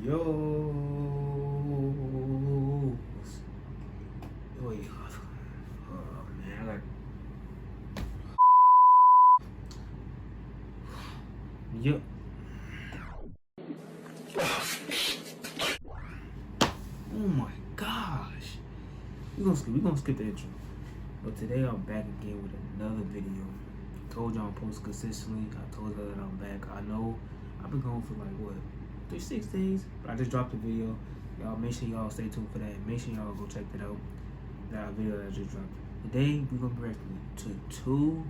Yo, wait, oh man, I got. Yo. Oh my gosh. We gonna skip the intro. But today I'm back again with another video. I told y'all I'm post consistently. I told y'all that I'm back. I know I've been going for like what, 6 days. But I just dropped a video. Y'all make sure y'all stay tuned for that. Make sure y'all go check that out. That video that I just dropped. Today we're gonna be reacting to true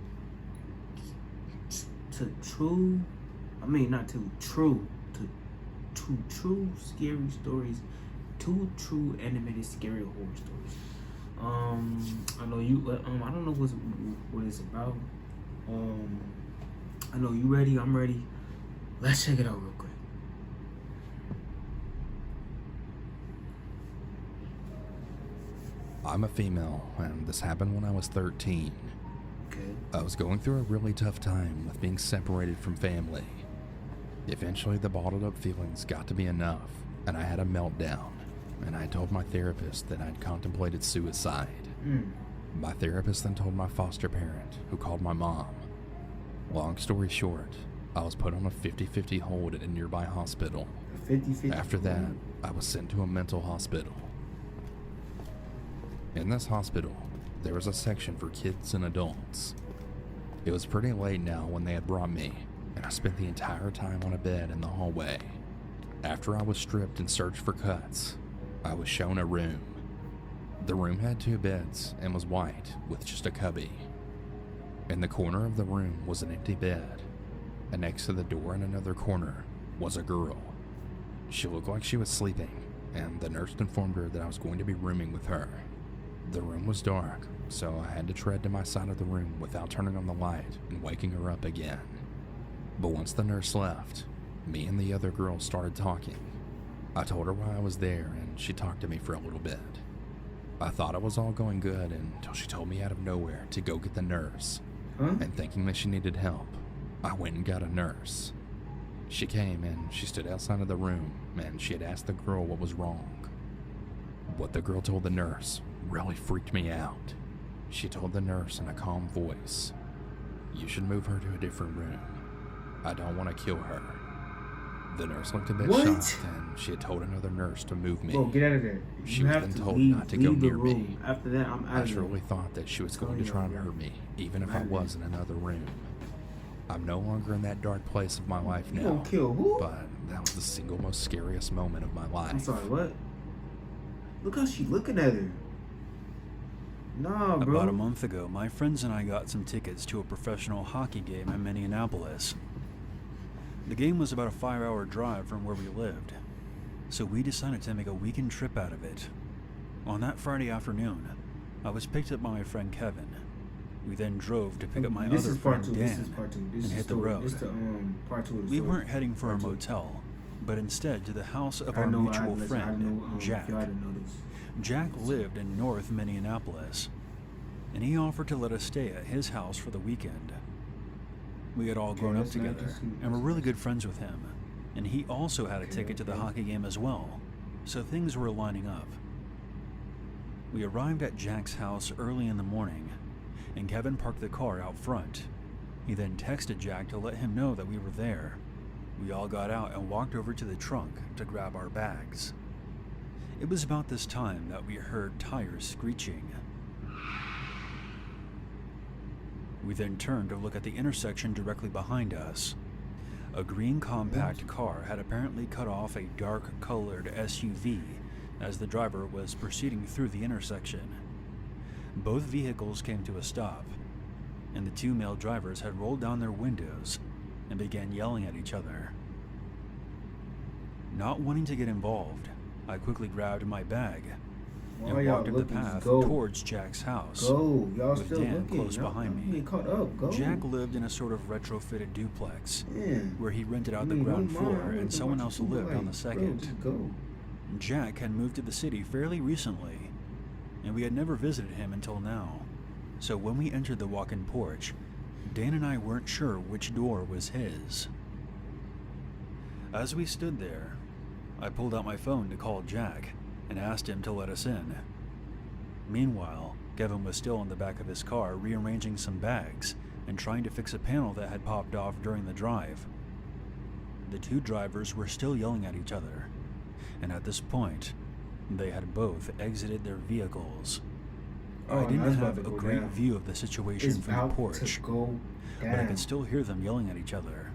scary stories, two true animated scary horror stories. I know you. I don't know what it's about. I know you ready. I'm ready. Let's check it out real quick. I'm a female, and this happened when I was 13. Okay. I was going through a really tough time with being separated from family. Eventually, the bottled up feelings got to be enough, and I had a meltdown, and I told my therapist that I'd contemplated suicide. My therapist then told my foster parent, who called my mom. Long story short, I was put on a 50-50 hold at a nearby hospital. 50-50. After that, I was sent to a mental hospital. In this hospital, there was a section for kids and adults. It was pretty late now when they had brought me, and I spent the entire time on a bed in the hallway. After I was stripped and searched for cuts, I was shown a room. The room had 2 beds and was white with just a cubby. In the corner of the room was an empty bed, and next to the door in another corner was a girl. She looked like she was sleeping, and the nurse informed her that I was going to be rooming with her. The room was dark, so I had to tread to my side of the room without turning on the light and waking her up again. But once the nurse left, me and the other girl started talking. I told her why I was there, and she talked to me for a little bit. I thought it was all going good until she told me out of nowhere to go get the nurse. And thinking that she needed help, I went and got a nurse. She came and she stood outside of the room, and she had asked the girl what was wrong. What the girl told the nurse really freaked me out. She told the nurse in a calm voice, "You should move her to a different room. I don't want to kill her." The nurse looked a bit shocked, and she had told another nurse to move me. Bro, get out of there. She was then told not to go near me. After that, I'm out I of there. surely thought that she was going to try and hurt me, even if I was in another room. I'm no longer in that dark place of my life now, You gonna kill who? but that was the single most scariest moment of my life. I'm sorry, what? Look how she looking at her. Nah, bro. About a month ago, my friends and I got some tickets to a professional hockey game in Minneapolis. The game was about a 5-hour drive from where we lived, so we decided to make a weekend trip out of it. On that Friday afternoon, I was picked up by my friend Kevin. We then drove to pick up my other friend Dan and hit the road. We weren't heading for a motel, but instead to the house of our mutual friend, Jack. Jack lived in North Minneapolis, and he offered to let us stay at his house for the weekend. We had all grown up together and were really good friends with him, and he also had a ticket to the hockey game as well, so things were lining up. We arrived at Jack's house early in the morning, and Kevin parked the car out front. He then texted Jack to let him know that we were there. We all got out and walked over to the trunk to grab our bags. It was about this time that we heard tires screeching. We then turned to look at the intersection directly behind us. A green compact car had apparently cut off a dark-colored SUV as the driver was proceeding through the intersection. Both vehicles came to a stop, and the 2 male drivers had rolled down their windows and began yelling at each other. Not wanting to get involved, I quickly grabbed my bag and walked up the path towards Jack's house, with Dan close behind me. Jack lived in a sort of retrofitted duplex, where he rented out the ground floor and someone else lived on the second. Jack had moved to the city fairly recently, and we had never visited him until now, so when we entered the walk-in porch, Dan and I weren't sure which door was his. As we stood there, I pulled out my phone to call Jack and asked him to let us in. Meanwhile, Kevin was still in the back of his car rearranging some bags and trying to fix a panel that had popped off during the drive. The two drivers were still yelling at each other, and at this point, they had both exited their vehicles. I didn't have a great view of the situation from the porch, but I could still hear them yelling at each other.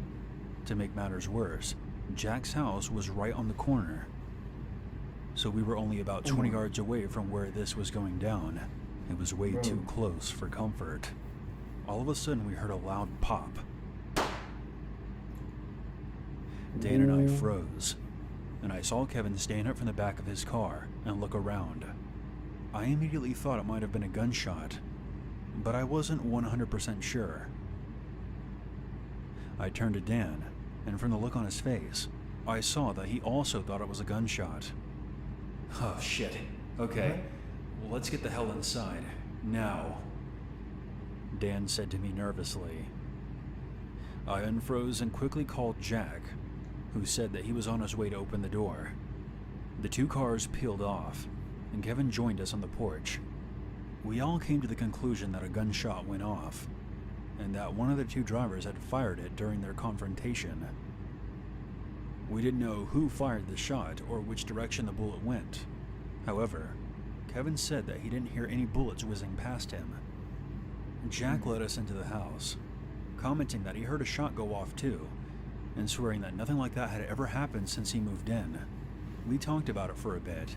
To make matters worse, Jack's house was right on the corner, so we were only about 20 yards away from where this was going down. It was way too close for comfort. All of a sudden, we heard a loud pop. Dan and I froze, and I saw Kevin stand up from the back of his car and look around. I immediately thought it might have been a gunshot, but I wasn't 100% sure. I turned to Dan, and from the look on his face, I saw that he also thought it was a gunshot. Oh shit. Okay, well, let's get the hell inside. Now, Dan said to me nervously. I unfroze and quickly called Jack, who said that he was on his way to open the door. The two cars peeled off, and Kevin joined us on the porch. We all came to the conclusion that a gunshot went off, and that one of the two drivers had fired it during their confrontation. We didn't know who fired the shot or which direction the bullet went. However, Kevin said that he didn't hear any bullets whizzing past him. Jack led us into the house, commenting that he heard a shot go off too, and swearing that nothing like that had ever happened since he moved in. We talked about it for a bit,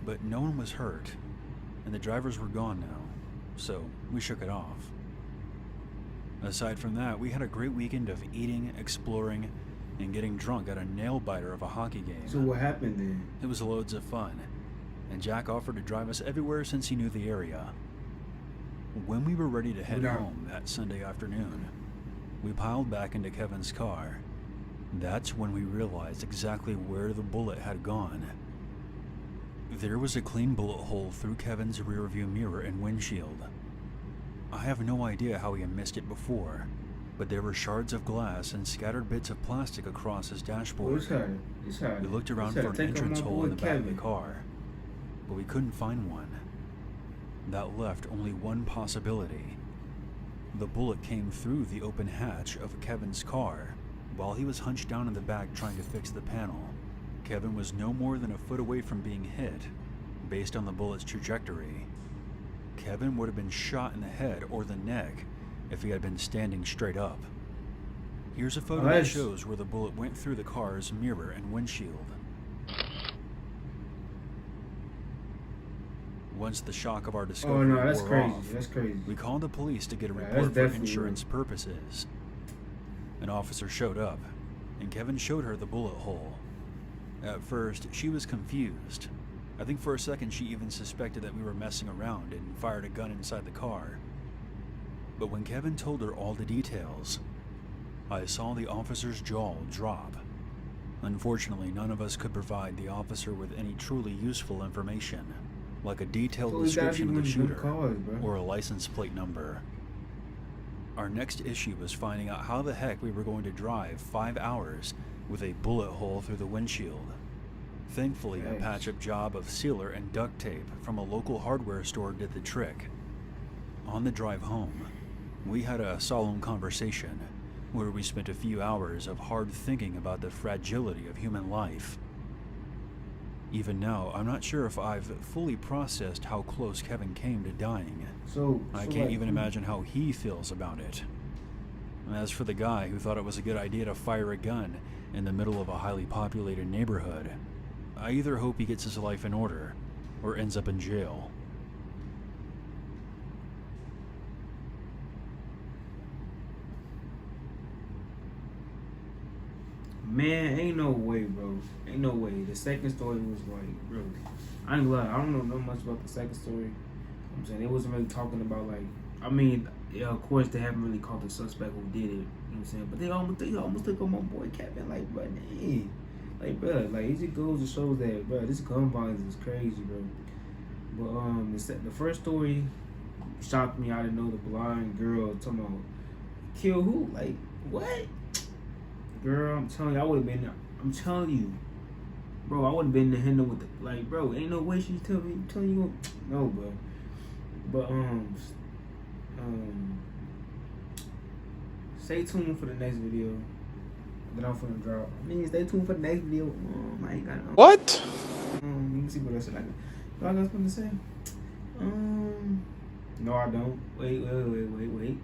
but no one was hurt, and the drivers were gone now, so we shook it off. Aside from that, we had a great weekend of eating, exploring, and getting drunk at a nail-biter of a hockey game. So what happened then? It was loads of fun, and Jack offered to drive us everywhere since he knew the area. When we were ready to head home that Sunday afternoon, we piled back into Kevin's car. That's when we realized exactly where the bullet had gone. There was a clean bullet hole through Kevin's rearview mirror and windshield. I have no idea how he had missed it before, but there were shards of glass and scattered bits of plastic across his dashboard. We looked around for an entrance hole in the back of the car, but we couldn't find one. That left only one possibility. The bullet came through the open hatch of Kevin's car while he was hunched down in the back trying to fix the panel. Kevin was no more than a foot away from being hit, based on the bullet's trajectory. Kevin would have been shot in the head or the neck if he had been standing straight up. Here's a photo that shows where the bullet went through the car's mirror and windshield. Once the shock of our discovery wore off, we called the police to get a report for insurance purposes. An officer showed up, and Kevin showed her the bullet hole. At first, she was confused. I think for a second she even suspected that we were messing around and fired a gun inside the car. But when Kevin told her all the details, I saw the officer's jaw drop. Unfortunately, none of us could provide the officer with any truly useful information, like a detailed description of the shooter or a license plate number. Our next issue was finding out how the heck we were going to drive 5 hours with a bullet hole through the windshield. Thankfully, a patch-up job of sealer and duct tape from a local hardware store did the trick. On the drive home, we had a solemn conversation where we spent a few hours of hard thinking about the fragility of human life. Even now, I'm not sure if I've fully processed how close Kevin came to dying. I can't even imagine how he feels about it. As for the guy who thought it was a good idea to fire a gun in the middle of a highly populated neighborhood, I either hope he gets his life in order or ends up in jail. Man, ain't no way, bro. Ain't no way. The second story was like, bro, I ain't gonna lie, I don't know much about the second story. I'm saying it wasn't really talking about like, I mean, yeah, of course they haven't really caught the suspect who did it. You know what I'm saying? But they almost took on my boy Kevin. Like, bro, dang. Like, bro, like it just goes to show that, bro, this gun violence is crazy, bro. But the first story shocked me. I didn't know the blind girl talking about kill who? Like, what? Girl, I'm telling you, I would have been. I'm telling you, Bro, I would have been in the handle with the, like, bro, ain't no way she's telling you, no, bro. But, stay tuned for the next video that I'm finna drop. I mean, stay tuned for the next video. I ain't got no. What? You can see what else like. What I was gonna say? No, I don't. Wait.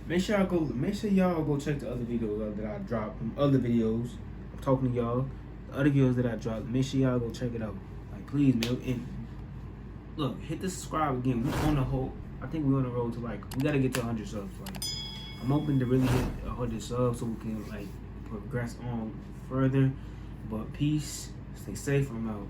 Make sure y'all go check the other videos that I dropped. Other videos. I'm talking to y'all. The other videos that I dropped. Make sure y'all go check it out. Like, please, man. And look, hit the subscribe again. We on the whole. I think we're on the road to, like, we gotta get to 100 subs. Like, I'm hoping to really hit 100 subs so we can, like, progress on further. But peace. Stay safe. I'm out.